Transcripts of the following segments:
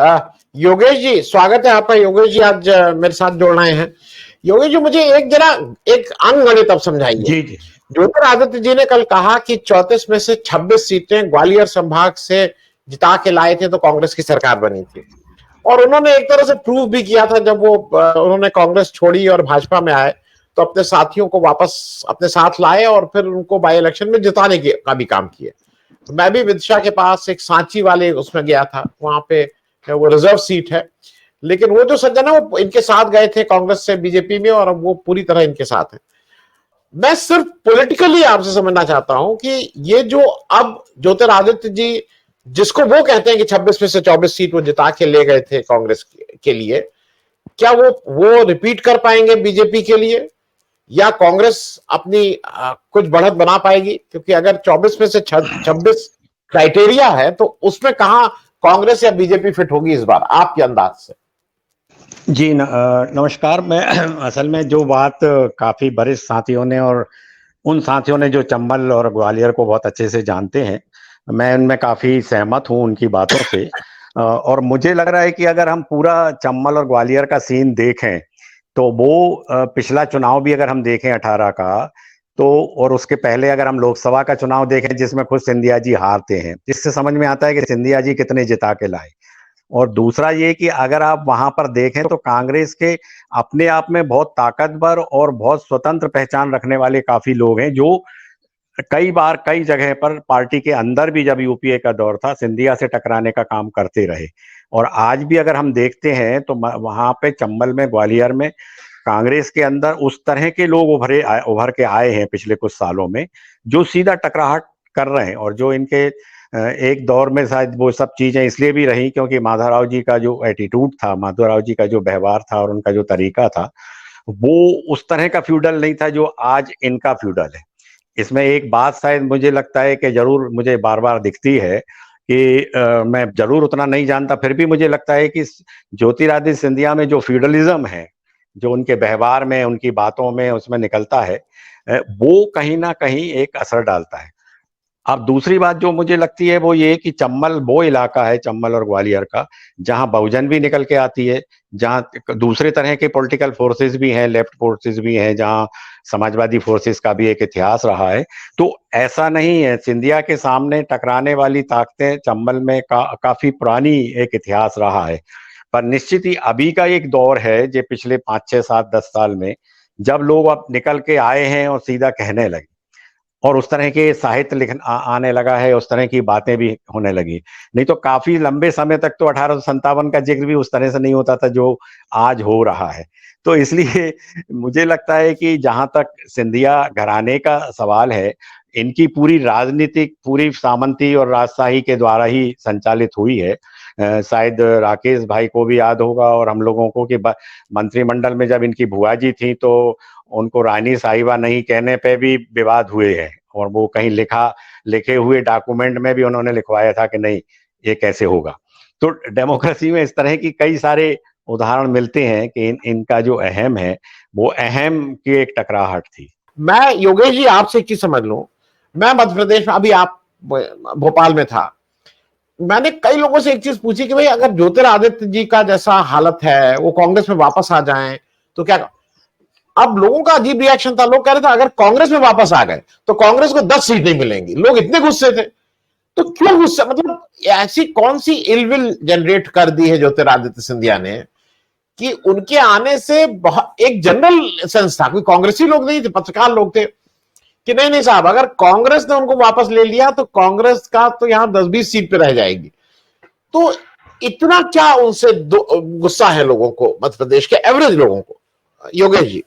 योगेश जी, स्वागत है आपका। योगेश जी आज मेरे साथ जोड़ रहे हैं। योगेश जी, मुझे एक अंग गणित अब समझाइए। जी जी। ज्योतिरादित्य जी ने कल कहा कि 34 में से 26 सीटें ग्वालियर संभाग से जिता के लाए थे तो कांग्रेस की सरकार बनी थी। और उन्होंने एक तरह से प्रूव भी किया था जब उन्होंने कांग्रेस छोड़ी और भाजपा में आए तो अपने साथियों को वापस अपने साथ लाए और फिर उनको बाई इलेक्शन में जिताने का भी काम किए। मैं भी विदिशा के पास एक सांची वाले उसमें गया था, वहां पे वो रिजर्व सीट है, लेकिन वो जो सज्जन है वो इनके साथ गए थे कांग्रेस से बीजेपी में और अब वो पूरी तरह इनके साथ है। मैं सिर्फ पॉलिटिकली आपसे समझना चाहता हूं कि ये जो अब ज्योतिरादित्य जी जिसको वो कहते हैं कि 26 में से 24 सीट वो जिता के ले गए थे कांग्रेस के लिए, क्या वो रिपीट कर पाएंगे बीजेपी के लिए या कांग्रेस अपनी कुछ बढ़त बना पाएगी? क्योंकि अगर 24 में से 26 क्राइटेरिया है तो उसमें कहां कांग्रेस या बीजेपी फिट होगी इस बार आपके अंदाज से? जी नमस्कार। मैं असल में जो बात काफी वरिष्ठ साथियों ने और उन साथियों ने जो चंबल और ग्वालियर को बहुत अच्छे से जानते हैं, मैं उनमें काफी सहमत हूं उनकी बातों से। और मुझे लग रहा है कि अगर हम पूरा चंबल और ग्वालियर का सीन देखें तो वो पिछला चुनाव भी अगर हम देखें 18 का, तो और उसके पहले अगर हम लोकसभा का चुनाव देखें जिसमें खुद सिंधिया जी हारते हैं, इससे समझ में आता है कि सिंधिया जी कितने जिता के लाए। और दूसरा ये कि अगर आप वहां पर देखें तो कांग्रेस के अपने आप में बहुत ताकतवर और बहुत स्वतंत्र पहचान रखने वाले काफी लोग हैं जो कई बार कई जगह पर पार्टी के अंदर भी जब यूपीए का दौर था सिंधिया से टकराने का काम करते रहे। और आज भी अगर हम देखते हैं तो वहां पे चंबल में ग्वालियर में कांग्रेस के अंदर उस तरह के लोग उभर के आए हैं पिछले कुछ सालों में, जो सीधा टकराहट कर रहे हैं। और जो इनके एक दौर में शायद वो सब चीजें इसलिए भी रही क्योंकि माधवराव जी का जो एटीट्यूड था, माधवराव जी का जो व्यवहार था और उनका जो तरीका था, वो उस तरह का फ्यूडल नहीं था जो आज इनका फ्यूडल है। इसमें एक बात शायद मुझे लगता है कि जरूर मुझे बार बार दिखती है कि मैं जरूर उतना नहीं जानता, फिर भी मुझे लगता है कि ज्योतिरादित्य सिंधिया में जो फ्यूडलिज्म है, जो उनके व्यवहार में उनकी बातों में उसमें निकलता है, वो कहीं ना कहीं एक असर डालता है। अब दूसरी बात जो मुझे लगती है वो ये कि चंबल वो इलाका है, चंबल और ग्वालियर का, जहां बहुजन भी निकल के आती है, जहां दूसरे तरह के पॉलिटिकल फोर्सेस भी हैं, लेफ्ट फोर्सेस भी हैं, जहां समाजवादी फोर्सेस का भी एक इतिहास रहा है। तो ऐसा नहीं है, सिंधिया के सामने टकराने वाली ताकतें चंबल में काफी पुरानी एक इतिहास रहा है। पर निश्चित ही अभी का एक दौर है जो पिछले 5 6 7 10 साल में, जब लोग अब निकल के आए हैं और सीधा कहने लगे और उस तरह के साहित्य आने लगा है, उस तरह की बातें भी होने लगी। नहीं तो काफी लंबे समय तक तो 1857 का जिक्र भी उस तरह से नहीं होता था जो आज हो रहा है। तो इसलिए मुझे लगता है कि जहां तक सिंधिया घराने का सवाल है, इनकी पूरी राजनीतिक पूरी सामंती और राजशाही के द्वारा ही संचालित हुई है। शायद राकेश भाई को भी याद होगा और हम लोगों को कि मंत्रिमंडल में जब इनकी बुआ जी थी तो उनको रानी साहिबा नहीं कहने पे भी विवाद हुए हैं, और वो कहीं लिखे हुए डॉक्यूमेंट में भी उन्होंने लिखवाया था कि नहीं ये कैसे होगा। तो डेमोक्रेसी में इस तरह की कई सारे उदाहरण मिलते हैं कि इनका जो अहम है वो अहम की एक टकराहट थी। मैं योगेश जी आपसे एक चीज समझ लूं। मैं मध्य प्रदेश में, अभी आप भोपाल में था, मैंने कई लोगों से एक चीज पूछी कि भाई अगर ज्योतिरादित्य जी का जैसा हालत है वो कांग्रेस में वापस आ जाएं तो क्या? अब लोगों का अजीब रिएक्शन था। लोग कह रहे थे अगर कांग्रेस में वापस आ गए तो कांग्रेस को 10 सीटें मिलेंगी। लोग इतने गुस्से थे। तो क्यों गुस्सा? मतलब ऐसी कौन सी इलविल जनरेट कर दी है ज्योतिरादित्य सिंधिया ने कि उनके आने से एक जनरल सेंस था, कोई कांग्रेसी लोग नहीं थे, पत्रकार लोग थे, कि नहीं नहीं साहब, अगर कांग्रेस ने उनको वापस ले लिया तो कांग्रेस का तो यहां 10-20 सीट पे रह जाएगी। तो इतना क्या उनसे गुस्सा है लोगों को, मध्य प्रदेश के एवरेज लोगों को? योगेश जी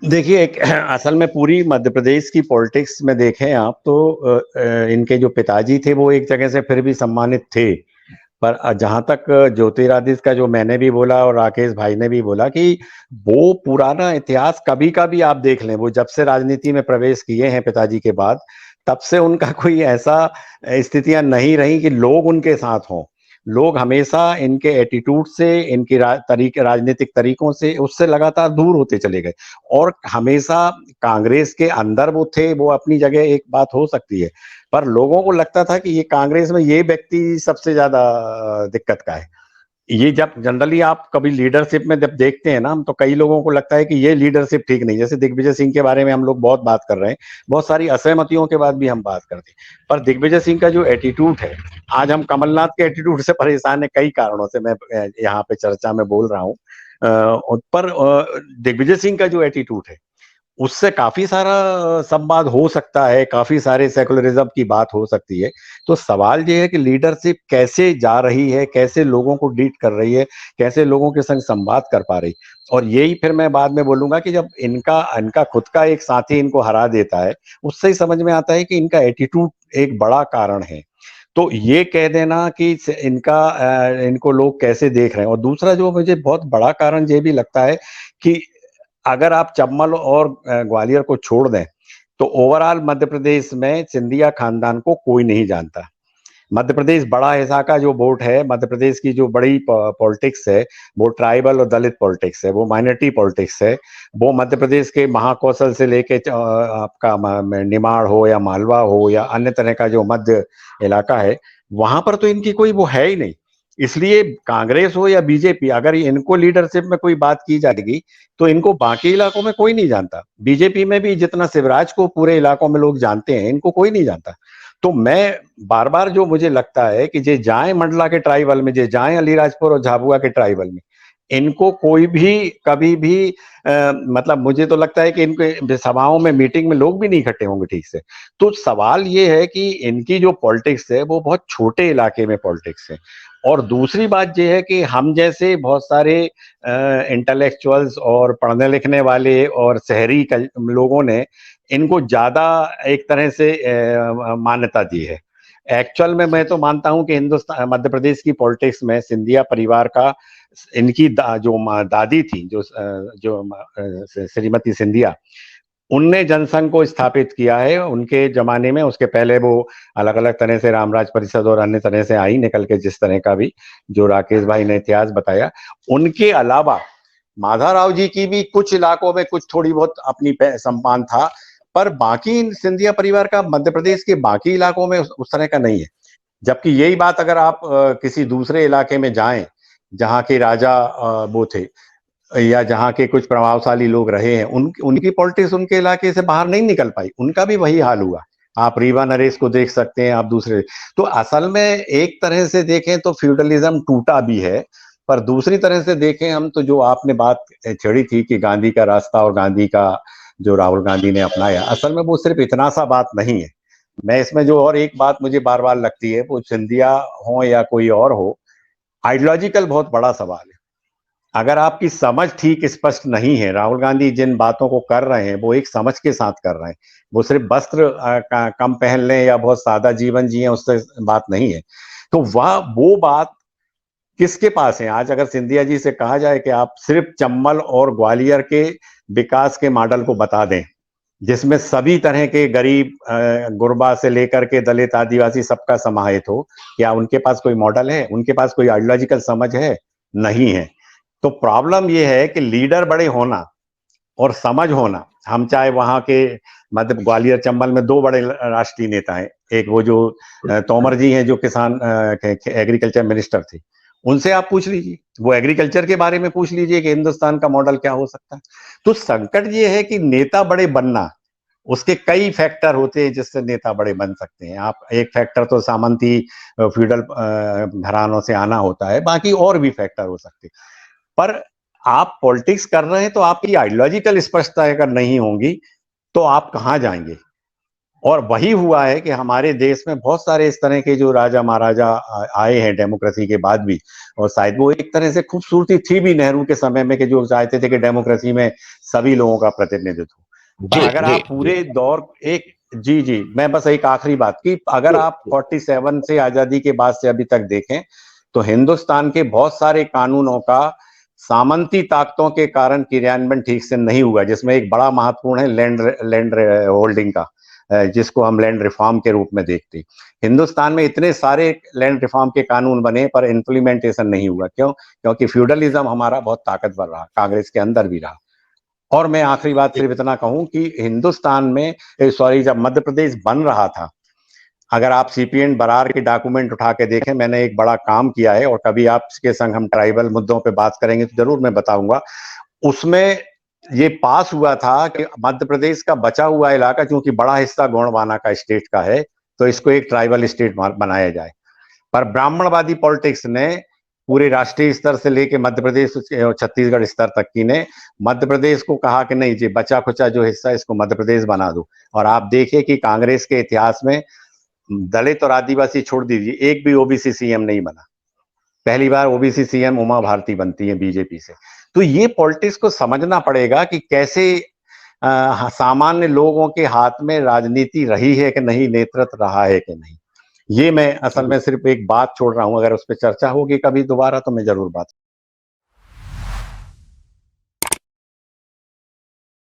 देखिए, एक असल में पूरी मध्य प्रदेश की पॉलिटिक्स में देखें आप तो इनके जो पिताजी थे वो एक जगह से फिर भी सम्मानित थे। पर जहां तक ज्योतिरादित्य का जो मैंने भी बोला और राकेश भाई ने भी बोला कि वो पुराना इतिहास कभी का भी आप देख लें, वो जब से राजनीति में प्रवेश किए हैं पिताजी के बाद, तब से उनका कोई ऐसा स्थितियां नहीं रही कि लोग उनके साथ हों। लोग हमेशा इनके एटीट्यूड से, इनकी राजनीतिक तरीकों से, उससे लगातार दूर होते चले गए। और हमेशा कांग्रेस के अंदर वो थे, वो अपनी जगह एक बात हो सकती है, पर लोगों को लगता था कि ये कांग्रेस में ये व्यक्ति सबसे ज्यादा दिक्कत का है। ये जब जनरली आप कभी लीडरशिप में जब देखते हैं ना, तो कई लोगों को लगता है कि ये लीडरशिप ठीक नहीं। जैसे दिग्विजय सिंह के बारे में हम लोग बहुत बात कर रहे हैं, बहुत सारी असहमतियों के बाद भी हम बात करते हैं, पर दिग्विजय सिंह का जो एटीट्यूड है, आज हम कमलनाथ के एटीट्यूड से परेशान है कई कारणों से, मैं यहाँ पे चर्चा में बोल रहा हूँ। पर दिग्विजय सिंह का जो एटीट्यूड है, उससे काफी सारा संवाद हो सकता है, काफी सारे सेकुलरिज्म की बात हो सकती है। तो सवाल ये है कि लीडरशिप कैसे जा रही है, कैसे लोगों को डीट कर रही है, कैसे लोगों के संग संवाद कर पा रही। और यही फिर मैं बाद में बोलूंगा कि जब इनका इनका खुद का एक साथी इनको हरा देता है, उससे ही समझ में आता है कि इनका एटीट्यूड एक बड़ा कारण है। तो ये कह देना कि इनको लोग कैसे देख रहे हैं। और दूसरा जो मुझे बहुत बड़ा कारण ये भी लगता है कि अगर आप चंबल और ग्वालियर को छोड़ दें, तो ओवरऑल मध्य प्रदेश में सिंधिया खानदान को कोई नहीं जानता। मध्य प्रदेश बड़ा हिस्सा का जो वोट है, मध्य प्रदेश की जो बड़ी पॉलिटिक्स है, वो ट्राइबल और दलित पॉलिटिक्स है, वो माइनॉरिटी पॉलिटिक्स है। वो मध्य प्रदेश के महाकौशल से लेके आपका निमाड़ हो या मालवा हो या अन्य तरह का जो मध्य इलाका है, वहां पर तो इनकी कोई वो है ही नहीं। इसलिए कांग्रेस हो या बीजेपी, अगर इनको लीडरशिप में कोई बात की जाएगी, तो इनको बाकी इलाकों में कोई नहीं जानता। बीजेपी में भी जितना शिवराज को पूरे इलाकों में लोग जानते हैं, इनको कोई नहीं जानता। तो मैं बार बार जो मुझे लगता है कि जे जाए मंडला के ट्राइबल में, जे जाए अलीराजपुर और झाबुआ के ट्राइबल में, इनको कोई भी कभी भी मतलब मुझे तो लगता है कि इनके सभाओं में, मीटिंग में लोग भी नहीं इकट्ठे होंगे ठीक से। तो सवाल ये है कि इनकी जो पॉलिटिक्स है वो बहुत छोटे इलाके में पॉलिटिक्स है। और दूसरी बात यह है कि हम जैसे बहुत सारे इंटेलेक्चुअल्स और पढ़ने लिखने वाले और शहरी लोगों ने इनको ज्यादा एक तरह से मान्यता दी है। एक्चुअल में मैं तो मानता हूं कि हिंदुस्तान, मध्य प्रदेश की पॉलिटिक्स में सिंधिया परिवार का, इनकी जो दादी थी, श्रीमती सिंधिया, उनने जनसंघ को स्थापित किया है उनके जमाने में। उसके पहले वो अलग अलग तरह से रामराज परिषद और अन्य तरह से आई निकल के, जिस तरह का भी जो राकेश भाई ने इतिहास बताया। उनके अलावा माधवराव जी की भी कुछ इलाकों में कुछ थोड़ी बहुत अपनी सम्मान था, पर बाकी सिंधिया परिवार का मध्य प्रदेश के बाकी इलाकों में उस तरह का नहीं है। जबकि यही बात अगर आप किसी दूसरे इलाके में जाएं, जहां के राजा वो थे, या जहां के कुछ प्रभावशाली लोग रहे हैं, उनकी पॉलिटिक्स उनके इलाके से बाहर नहीं निकल पाई, उनका भी वही हाल हुआ। आप रीवा नरेश को देख सकते हैं, आप दूसरे। तो असल में एक तरह से देखें तो फ्यूडलिज्म टूटा भी है, पर दूसरी तरह से देखें हम तो, जो आपने बात छेड़ी थी कि गांधी का रास्ता और गांधी का जो राहुल गांधी ने अपनाया, असल में वो सिर्फ इतना सा बात नहीं है। मैं इसमें जो और एक बात मुझे बार बार लगती है, वो सिंधिया हो या कोई और हो, आइडियोलॉजिकल बहुत बड़ा सवाल है। अगर आपकी समझ ठीक स्पष्ट नहीं है, राहुल गांधी जिन बातों को कर रहे हैं वो एक समझ के साथ कर रहे हैं, वो सिर्फ वस्त्र कम पहन लें या बहुत सादा जीवन जिए उससे बात नहीं है। तो वह वो बात किसके पास है? आज अगर सिंधिया जी से कहा जाए कि आप सिर्फ चंबल और ग्वालियर के विकास के मॉडल को बता दें, जिसमें सभी तरह के गरीब गुरबा से लेकर के दलित आदिवासी सबका समाहित हो, क्या उनके पास कोई मॉडल है? उनके पास कोई आइडियोलॉजिकल समझ है? नहीं है। तो प्रॉब्लम यह है कि लीडर बड़े होना और समझ होना, हम चाहे वहां के मतलब ग्वालियर चंबल में दो बड़े राष्ट्रीय नेता हैं, एक वो जो तोमर जी हैं, जो किसान एग्रीकल्चर मिनिस्टर थे, उनसे आप पूछ लीजिए, वो एग्रीकल्चर के बारे में पूछ लीजिए कि हिंदुस्तान का मॉडल क्या हो सकता है। तो संकट ये है कि नेता बड़े बनना, उसके कई फैक्टर होते हैं जिससे नेता बड़े बन सकते हैं। आप एक फैक्टर तो सामंती फ्यूडल घरानों से आना होता है, बाकी और भी फैक्टर हो सकते हैं। पर आप पॉलिटिक्स कर रहे हैं तो आपकी आइडियोलॉजिकल स्पष्टता अगर नहीं होगी तो आप कहां जाएंगे? और वही हुआ है कि हमारे देश में बहुत सारे इस तरह के जो राजा महाराजा आए हैं डेमोक्रेसी के बाद भी, और शायद वो एक तरह से खूबसूरती थी भी नेहरू के समय में कि जो चाहते थे कि डेमोक्रेसी में सभी लोगों का प्रतिनिधित्व। पर जी अगर जी आप पूरे दौर एक, जी जी, मैं बस एक आखिरी बात की, अगर आप 47 से आजादी के बाद से अभी तक देखें, तो हिंदुस्तान के बहुत सारे कानूनों का सामंती ताकतों के कारण क्रियान्वयन ठीक से नहीं हुआ, जिसमें एक बड़ा महत्वपूर्ण है लैंड होल्डिंग का। जिसको हम लैंड रिफॉर्म के रूप में देखते। हिंदुस्तान में इतने सारे लैंड रिफॉर्म के कानून बने पर इम्प्लीमेंटेशन नहीं हुआ। क्यों? क्योंकि फ्यूडलिज्म हमारा बहुत ताकतवर रहा, कांग्रेस के अंदर भी रहा। और मैं आखिरी बात सिर्फ इतना कहूं कि हिंदुस्तान में जब मध्य प्रदेश बन रहा था, अगर आप सीपीएन बरार के डॉक्यूमेंट उठा के देखें, मैंने एक बड़ा काम किया है और कभी आपके संग हम ट्राइबल मुद्दों पे बात करेंगे तो जरूर मैं बताऊंगा। उसमें ये पास हुआ था कि मध्य प्रदेश का बचा हुआ इलाका, क्योंकि बड़ा हिस्सा गोंडवाना का स्टेट का है, तो इसको एक ट्राइबल स्टेट बनाया जाए। पर ब्राह्मणवादी पॉलिटिक्स ने पूरे राष्ट्रीय स्तर से लेके मध्य प्रदेश छत्तीसगढ़ स्तर तक की ने मध्य प्रदेश को कहा कि नहीं जी, बचा खुचा जो हिस्सा है इसको मध्य प्रदेश बना दो। और आप देखिए कि कांग्रेस के इतिहास में दलित और आदिवासी छोड़ दीजिए, एक भी ओबीसी सीएम नहीं बना। पहली बार ओबीसी सीएम उमा भारती बनती है बीजेपी से। तो ये पॉलिटिक्स को समझना पड़ेगा कि कैसे सामान्य लोगों के हाथ में राजनीति रही है कि नहीं, नेतृत्व रहा है कि नहीं। ये मैं असल में सिर्फ एक बात छोड़ रहा हूं, अगर उस पर चर्चा होगी कभी दोबारा तो मैं जरूर बात